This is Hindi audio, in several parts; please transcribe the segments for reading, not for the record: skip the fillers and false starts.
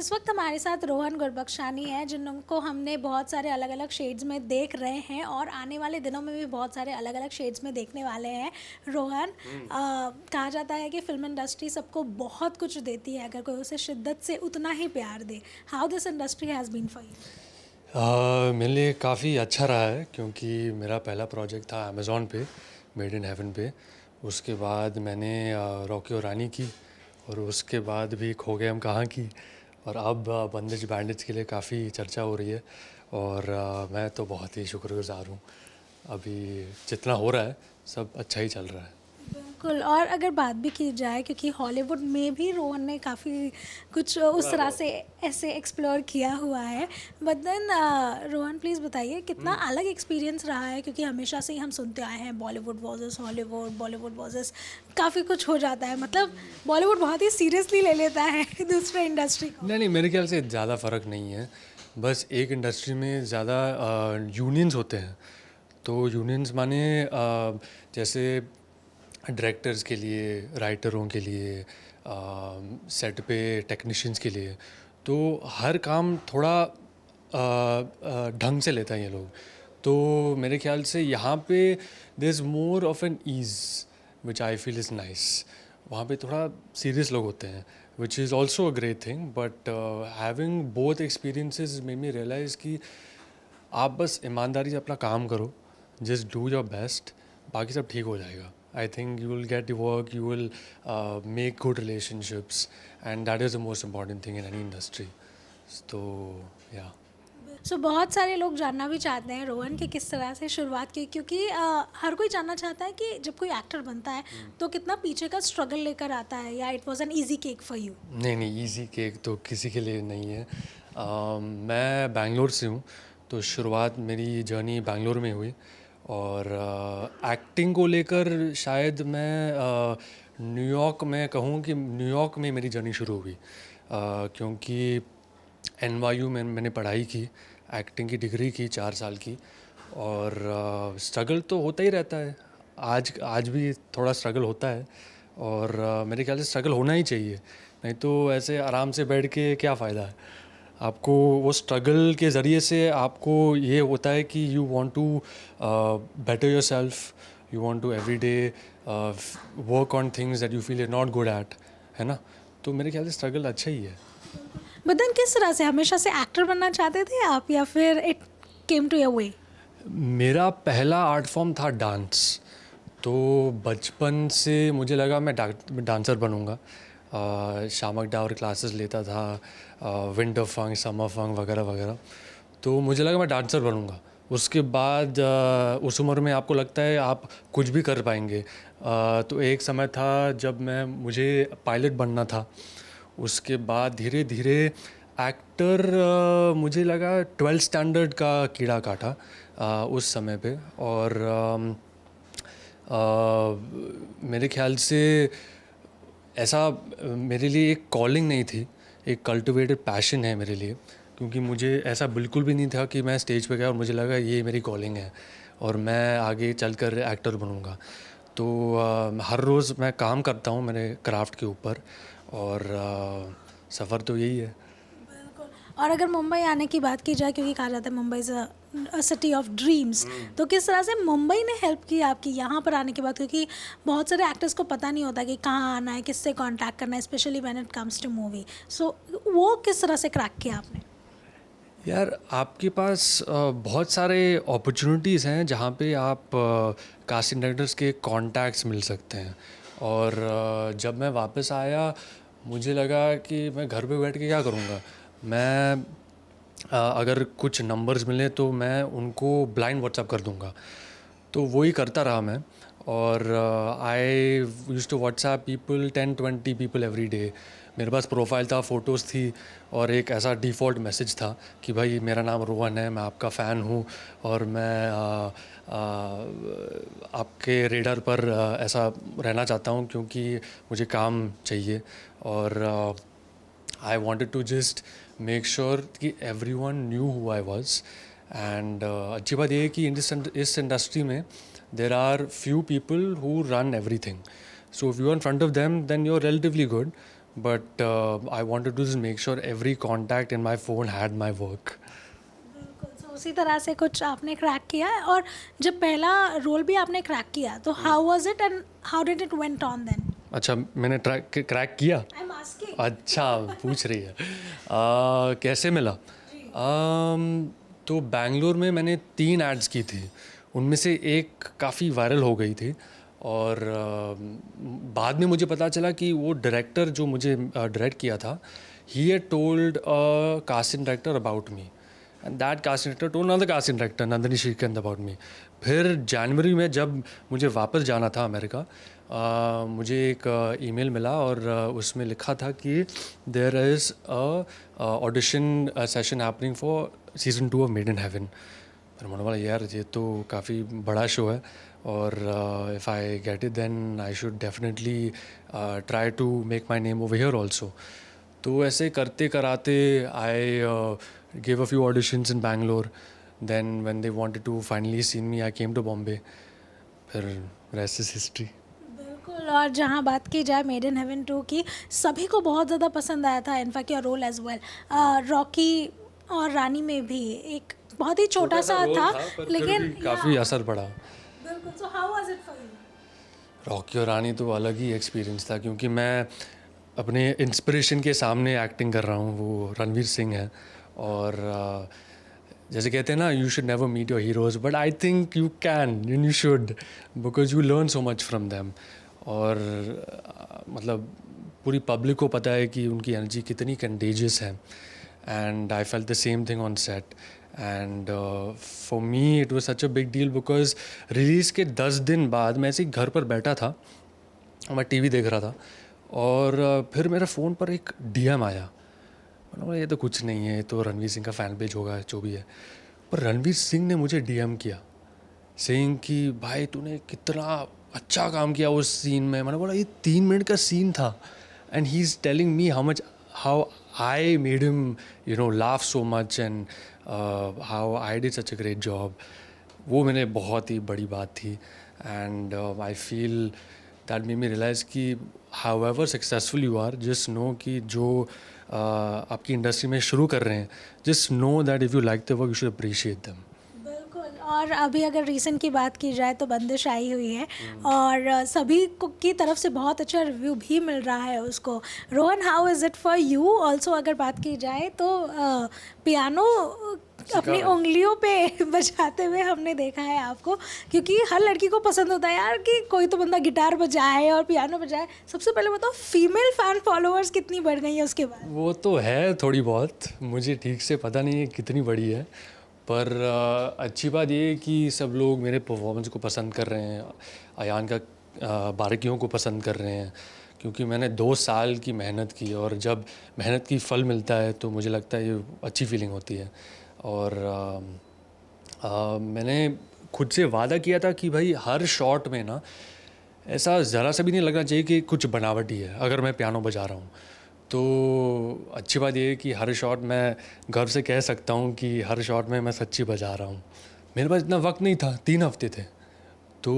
इस वक्त हमारे साथ रोहन गुरबख्शानी है जिनको हमने बहुत सारे अलग अलग शेड्स में देख रहे हैं और आने वाले दिनों में भी बहुत सारे अलग अलग शेड्स में देखने वाले हैं। रोहन, कहा जाता है कि फिल्म इंडस्ट्री सबको बहुत कुछ देती है अगर कोई उसे शिद्दत से उतना ही प्यार दे। How this industry has been for you? मेरे लिए काफ़ी अच्छा रहा है क्योंकि मेरा पहला प्रोजेक्ट था अमेज़ॉन पे, मेड इन हेवन पे। उसके बाद मैंने रॉकी और रानी की, और उसके बाद भी खो गए हम कहाँ की, और अब बंदिश बैंडिट्स के लिए काफ़ी चर्चा हो रही है। और मैं तो बहुत ही शुक्रगुजार हूँ। अभी जितना हो रहा है सब अच्छा ही चल रहा है। बिल्कुल। और अगर बात भी की जाए, क्योंकि हॉलीवुड में भी रोहन ने काफ़ी कुछ उस तरह से ऐसे एक्सप्लोर किया हुआ है। बट देन रोहन, प्लीज़ बताइए कितना अलग एक्सपीरियंस रहा है, क्योंकि हमेशा से ही हम सुनते आए हैं Bollywood versus Hollywood, Bollywood versus काफ़ी कुछ हो जाता है। मतलब बॉलीवुड बहुत ही सीरियसली ले लेता है दूसरे इंडस्ट्री को। नहीं नहीं, मेरे ख्याल से ज़्यादा फ़र्क नहीं है। बस एक इंडस्ट्री में ज़्यादा यूनियंस होते हैं। तो यूनियंस माने जैसे डायरेक्टर्स के लिए, राइटरों के लिए, सेट पे टेक्नीशियंस के लिए, तो हर काम थोड़ा ढंग से लेते हैं ये लोग। तो मेरे ख्याल से यहाँ पे there is more of an ease which I feel is nice. वहाँ पे थोड़ा सीरियस लोग होते हैं, which is also a great thing. But having both experiences made me realise कि आप बस ईमानदारी से अपना काम करो, जस्ट डू योर बेस्ट, बाकी सब ठीक हो जाएगा। आई think you will get the work, you will make good relationships, and that is the most important thing in any industry. तो या सो बहुत सारे लोग जानना भी चाहते हैं रोहन कि किस तरह से शुरुआत की, क्योंकि हर कोई जानना चाहता है कि जब कोई एक्टर बनता है तो कितना पीछे का स्ट्रगल लेकर आता है, या it was an easy cake for you? नहीं नहीं, इजी केक तो किसी के लिए नहीं है। मैं बैंगलोर से हूँ, तो शुरुआत मेरी जर्नी बैंगलोर में हुई। और एक्टिंग को लेकर शायद मैं न्यूयॉर्क में कहूँ कि न्यूयॉर्क में मेरी जर्नी शुरू हुई, क्योंकि NYU में मैंने पढ़ाई की, एक्टिंग की डिग्री की 4 साल की। और स्ट्रगल तो होता ही रहता है, आज आज भी थोड़ा स्ट्रगल होता है। और मेरे ख्याल से स्ट्रगल होना ही चाहिए, नहीं तो ऐसे आराम से बैठ के क्या फ़ायदा है। आपको वो स्ट्रगल के ज़रिए से आपको ये होता है कि you want to better yourself, you want to every day work on things that you feel you not good at, है ना। तो मेरे ख्याल से स्ट्रगल अच्छा ही है। बट देन किस तरह से, हमेशा से एक्टर बनना चाहते थे आप, या फिर it came to your way? मेरा पहला आर्ट फॉर्म था डांस। तो बचपन से मुझे लगा मैं डांसर बनूंगा। शामक डावर क्लासेस लेता था, विंटर फंक, समर फंक वगैरह वगैरह। तो मुझे लगा मैं डांसर बनूंगा। उसके बाद उस उम्र में आपको लगता है आप कुछ भी कर पाएंगे। तो एक समय था जब मुझे पायलट बनना था। उसके बाद धीरे धीरे एक्टर, मुझे लगा 12th स्टैंडर्ड का कीड़ा काटा उस समय पे। और मेरे ख्याल से ऐसा मेरे लिए एक कॉलिंग नहीं थी, एक कल्टिवेटेड पैशन है मेरे लिए। क्योंकि मुझे ऐसा बिल्कुल भी नहीं था कि मैं स्टेज पे गया और मुझे लगा ये मेरी कॉलिंग है और मैं आगे चलकर एक्टर बनूंगा। तो हर रोज़ मैं काम करता हूँ मेरे क्राफ्ट के ऊपर, और सफ़र तो यही है। बिल्कुल। और अगर मुंबई आने की बात की जाए, क्योंकि कहा जाता है Mumbai is a city of dreams, तो किस तरह से मुंबई ने हेल्प की आपकी यहाँ पर आने के बाद? क्योंकि बहुत सारे एक्टर्स को पता नहीं होता कि कहाँ आना है, किससे कांटेक्ट करना है, specially when it comes to movie. So वो किस तरह से क्रैक किया आपने? यार, आपके पास बहुत सारे अपॉर्चुनिटीज़ हैं जहाँ पे आप कास्टिंग डायरेक्टर्स के कॉन्टैक्ट्स मिल सकते हैं। और जब मैं वापस आया मुझे लगा कि मैं घर पे बैठ के क्या करूँगा। मैं अगर कुछ नंबर्स मिले तो मैं उनको ब्लाइंड व्हाट्सअप कर दूँगा। तो वही करता रहा मैं। और I use to WhatsApp people, 10-20 people every day. मेरे पास प्रोफाइल था, फ़ोटोज़ थी, और एक ऐसा डिफ़ॉल्ट मैसेज था कि भाई मेरा नाम रोहन है, मैं आपका फ़ैन हूँ, और मैं आपके रेडर पर ऐसा रहना चाहता हूँ क्योंकि मुझे काम चाहिए। और I wanted to just make sure कि everyone new who I was. And अच्छी बात यह है कि इस इंडस्ट्री में there are few people who run everything. So if you are in front of them then you are relatively good. but I wanted to just make sure every contact in my phone had my work. बिल्कुल, so उसी तरह से कुछ आपने क्रैक किया है। और जब पहला रोल भी आपने क्रैक किया तो how was it and how did it went on then? अच्छा, मैंने क्रैक किया? I am asking. अच्छा, पूछ रही है। कैसे मिला? तो बैंगलोर में मैंने 3 एड्स की थी, उनमें से एक काफ़ी वायरल हो गई थी। और बाद में मुझे पता चला कि वो डायरेक्टर जो मुझे डायरेक्ट किया था, he had told casting director about me, and that casting director told another casting director Nandini Srikanth about me. फिर जनवरी में जब मुझे वापस जाना था अमेरिका, मुझे एक ईमेल मिला और उसमें लिखा था कि there is a audition session happening for season 2 of Made in Heaven. फिर मैंने बोला यार ये तो काफ़ी बड़ा शो है, और if I get it then I should definitely try to make my name over here also. तो ऐसे करते कराते I give a few auditions in Bangalore, then when they wanted to finally seen me I came to Bombay, फिर रेस्ट इज़ हिस्ट्री। बिल्कुल, और जहाँ बात की जाए मेड इन हेवन 2 की, सभी को बहुत ज़्यादा पसंद आया था, in fact your role as well. Rocky Aur Rani में भी एक बहुत ही छोटा सा था, लेकिन काफ़ी असर पड़ा। बिल्कुल। So how was it for you? Rocky Aur रानी तो अलग ही एक्सपीरियंस था, क्योंकि मैं अपने इंस्पिरेशन के सामने एक्टिंग कर रहा हूँ, वो रणवीर सिंह है। और जैसे कहते हैं ना, you should never meet your heroes, but I think you can and you should, because you learn so much from them. और मतलब पूरी पब्लिक को पता है कि उनकी एनर्जी कितनी कंटेजियस है, and I felt the same thing on set. And for me it was such a big deal, because release के 10 दिन बाद मैं ऐसे ही घर पर बैठा था, मैं टीवी देख रहा था, और फिर मेरे फ़ोन पर एक डीएम आया। मैंने बोला ये तो कुछ नहीं है, ये तो रणवीर सिंह का फ़ैन पेज होगा, जो भी है। पर रणवीर सिंह ने मुझे डीएम किया, सेइंग कि भाई तूने कितना अच्छा काम किया उस सीन में। मैंने बोला ये 3 मिनट का सीन था, and he is telling me how I made him laugh so much, and how I did such a great job. वो मैंने बहुत ही बड़ी बात थी, and I feel that made me realise कि however successful you are, just know कि जो आपकी इंडस्ट्री में शुरू कर रहे हैं, just know that if you like the work you should appreciate them. बिल्कुल। और अभी अगर रीसेंट की बात की जाए तो बंदिश आई हुई है, और सभी की तरफ से बहुत अच्छा रिव्यू भी मिल रहा है उसको। Rohan, how is it for you also? अगर बात की जाए तो पियानो अपनी उंगलियों पे बजाते हुए हमने देखा है आपको, क्योंकि हर लड़की को पसंद होता है यार कि कोई तो बंदा गिटार बजाए और पियानो बजाए। सबसे पहले बताओ, फीमेल फ़ैन फॉलोअर्स कितनी बढ़ गई है उसके बाद? वो तो है थोड़ी बहुत, मुझे ठीक से पता नहीं है कितनी बड़ी है, पर अच्छी बात ये है कि सब लोग मेरे परफॉर्मेंस को पसंद कर रहे हैं, अयान का बारीकियों को पसंद कर रहे हैं, क्योंकि मैंने 2 साल की मेहनत की, और जब मेहनत की फल मिलता है तो मुझे लगता है ये अच्छी फीलिंग होती है। और मैंने खुद से वादा किया था कि भाई हर शॉट में ना ऐसा ज़रा सा भी नहीं लगना चाहिए कि कुछ बनावटी है अगर मैं पियानो बजा रहा हूँ। तो अच्छी बात ये है कि हर शॉट मैं गर्व से कह सकता हूँ कि हर शॉट में मैं सच्ची बजा रहा हूँ। मेरे पास इतना वक्त नहीं था, 3 हफ्ते थे, तो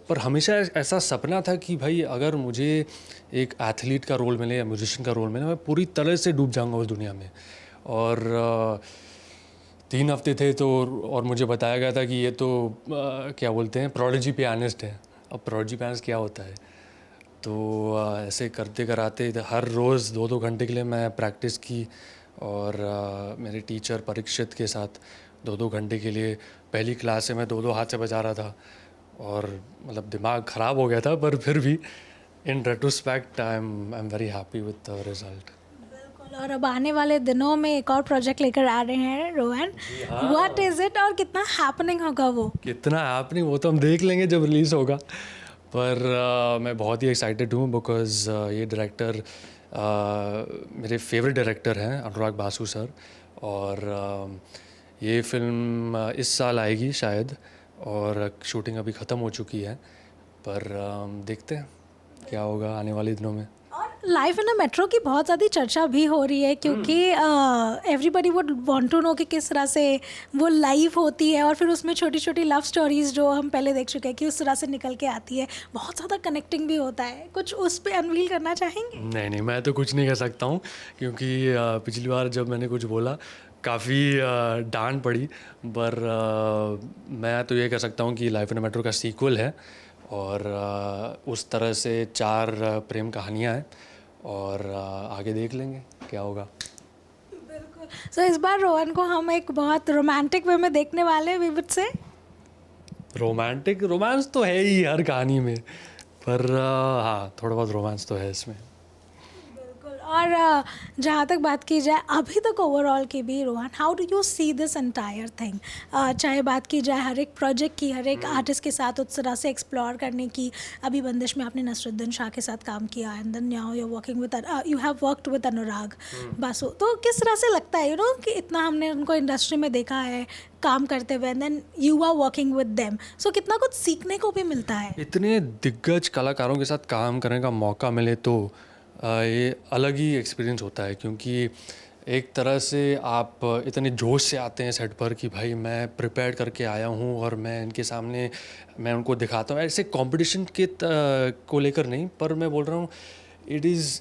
पर हमेशा ऐसा सपना था कि भाई अगर मुझे एक एथलीट का रोल मिले या म्यूजिशियन का रोल मिले, मैं पूरी तरह से डूब जाऊँगा उस दुनिया में। और 3 हफ्ते थे तो, और मुझे बताया गया था कि ये तो क्या बोलते हैं, प्रोडिजी पियानिस्ट है। अब प्रोडिजी पियानिस्ट क्या होता है? तो ऐसे करते कराते हर रोज़ 2-2 घंटे के लिए मैं प्रैक्टिस की, और मेरे टीचर परीक्षित के साथ 2-2 घंटे के लिए पहली क्लास से मैं 2-2 हाथ से बजा रहा था, और मतलब दिमाग ख़राब हो गया था, पर फिर भी इन retrospect I am very happy with the result. बिल्कुल। और अब आने वाले दिनों में एक और प्रोजेक्ट लेकर आ रहे हैं रोहन, व्हाट इज़ इट और कितना हैपनिंग होगा वो? कितना हैपनिंग वो तो हम देख लेंगे जब रिलीज़ होगा, पर मैं बहुत ही एक्साइटेड हूँ, बिकॉज़ ये डायरेक्टर मेरे फेवरेट डायरेक्टर हैं, अनुराग बासु सर। और ये फ़िल्म इस साल आएगी शायद, और शूटिंग अभी ख़त्म हो चुकी है, पर देखते हैं क्या होगा आने वाले दिनों में। और लाइफ इन अ मेट्रो की बहुत ज़्यादा चर्चा भी हो रही है क्योंकि everybody would want to know कि किस तरह से वो लाइव होती है और फिर उसमें छोटी छोटी लव स्टोरीज़ जो हम पहले देख चुके हैं कि उस तरह से निकल के आती है, बहुत ज़्यादा कनेक्टिंग भी होता है। कुछ उस पर अनवील करना चाहेंगे? नहीं नहीं, मैं तो कुछ नहीं कर सकता हूँ क्योंकि पिछली बार जब मैंने कुछ बोला काफ़ी डांट पड़ी। पर मैं तो ये कह सकता हूँ कि लाइफ इन अ मेट्रो का सीक्वल है और उस तरह से 4 प्रेम कहानियाँ हैं और आगे देख लेंगे क्या होगा। बिल्कुल। सो इस बार रोहन को हम एक बहुत रोमांटिक वे में देखने वाले हैं, वी वुड से। रोमांस तो है ही हर कहानी में, पर हाँ थोड़ा बहुत रोमांस तो है इसमें। बिल्कुल। और जहाँ तक बात की जाए अभी तक ओवरऑल की भी, Rohan, how do you see this entire thing? चाहे बात की जाए हर एक प्रोजेक्ट की, हर एक आर्टिस्ट के साथ उस तरह से एक्सप्लोर करने की। अभी बंदिश में आपने नसरुद्दीन शाह के साथ काम किया and then now you working with you have worked with Anurag Basu. तो किस तरह से लगता है कि इतना हमने उनको इंडस्ट्री में देखा है काम करते हुए, and then you are working with them, so कितना कुछ सीखने को भी मिलता है? इतने दिग्गज कलाकारों के साथ काम करने का मौका मिले तो ये अलग ही एक्सपीरियंस होता है क्योंकि एक तरह से आप इतने जोश से आते हैं सेट पर कि भाई मैं प्रिपेयर करके आया हूँ और मैं इनके सामने मैं उनको दिखाता हूँ। ऐसे कंपटीशन के को लेकर नहीं, पर मैं बोल रहा हूँ it is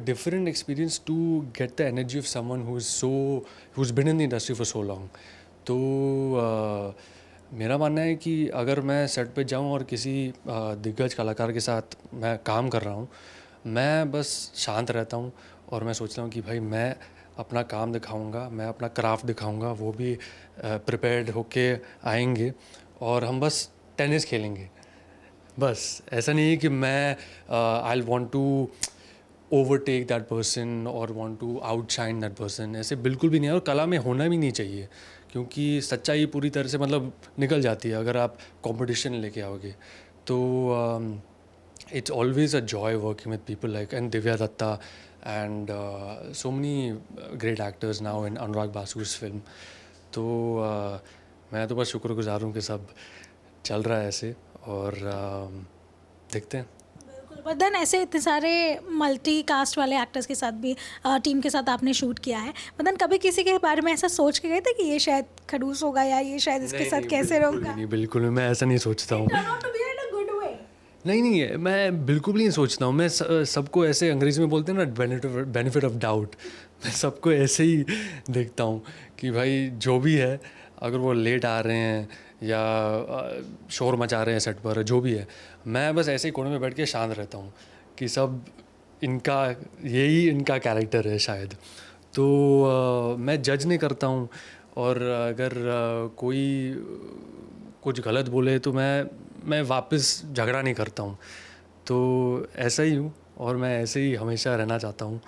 different experience to get the energy of someone who is been in the industry for so long. तो मेरा मानना है कि अगर मैं सेट पे जाऊं और किसी दिग्गज कलाकार के साथ मैं काम कर रहा हूं, मैं बस शांत रहता हूं और मैं सोचता हूं कि भाई मैं अपना काम दिखाऊंगा, मैं अपना क्राफ्ट दिखाऊंगा, वो भी प्रिपेयर्ड होके आएंगे और हम बस टेनिस खेलेंगे। बस ऐसा नहीं है कि मैं I want to overtake that person और want to outshine that person, ऐसे बिल्कुल भी नहीं है और कला में होना भी नहीं चाहिए क्योंकि सच्चाई पूरी तरह से मतलब निकल जाती है अगर आप कंपटीशन लेके आओगे। तो it's always a joy working with people like and Divya Datta and so many great actors now in Anurag Basu's film. तो मैं तो बस शुक्रगुजार हूँ कि सब चल रहा है ऐसे और देखते हैं। बिल्कुल। बट देन ऐसे इतने सारे मल्टी कास्ट वाले एक्टर्स के साथ भी टीम के साथ आपने शूट किया है, बट देन कभी किसी के बारे में ऐसा सोच के गए थे कि ये शायद खड़ूस होगा या ये शायद इसके साथ कैसे रहूँगा? नहीं बिल्कुल नहीं, मैं ऐसा नहीं सोचता हूँ। नहीं नहीं मैं बिल्कुल भी नहीं सोचता हूँ। मैं सबको ऐसे अंग्रेजी में बोलते हैं ना बेनिफिट ऑफ डाउट, मैं सबको ऐसे ही देखता हूँ कि भाई जो भी है, अगर वो लेट आ रहे हैं या शोर मचा रहे हैं सेट पर, जो भी है, मैं बस ऐसे ही कोने में बैठ के शांत रहता हूँ कि सब इनका यही इनका कैरेक्टर है शायद। तो मैं जज नहीं करता हूँ और अगर कोई कुछ गलत बोले तो मैं वापस झगड़ा नहीं करता हूँ। तो ऐसा ही हूँ और मैं ऐसे ही हमेशा रहना चाहता हूँ।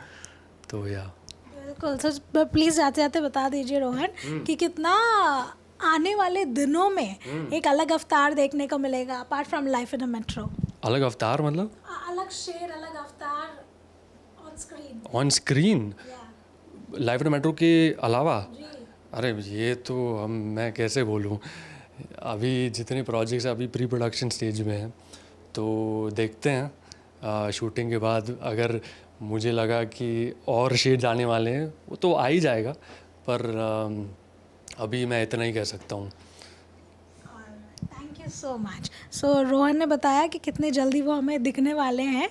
तो या बिल्कुल। सर प्लीज़ जाते जाते बता दीजिए रोहन कि कितना आने वाले दिनों में एक अलग अवतार देखने को मिलेगा apart from life in a metro? अलग अवतार मतलब अलग शेर, अलग अवतार on screen? On screen life in metro के अलावा? जी। अरे ये तो मैं कैसे बोलूँ, अभी जितने प्रोजेक्ट्स अभी प्री प्रोडक्शन स्टेज में हैं, तो देखते हैं शूटिंग के बाद अगर मुझे लगा कि और शेड्स आने वाले हैं वो तो आ ही जाएगा, पर अभी मैं इतना ही कह सकता हूँ। Thank you so much. So Rohan ने बताया कि कितने जल्दी वो हमें दिखने वाले हैं।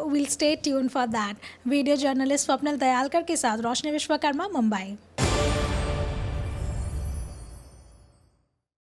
Will stay tune for that. Video journalist Swapnil Dayalkar के साथ रोशनी विश्वकर्मा, मुंबई।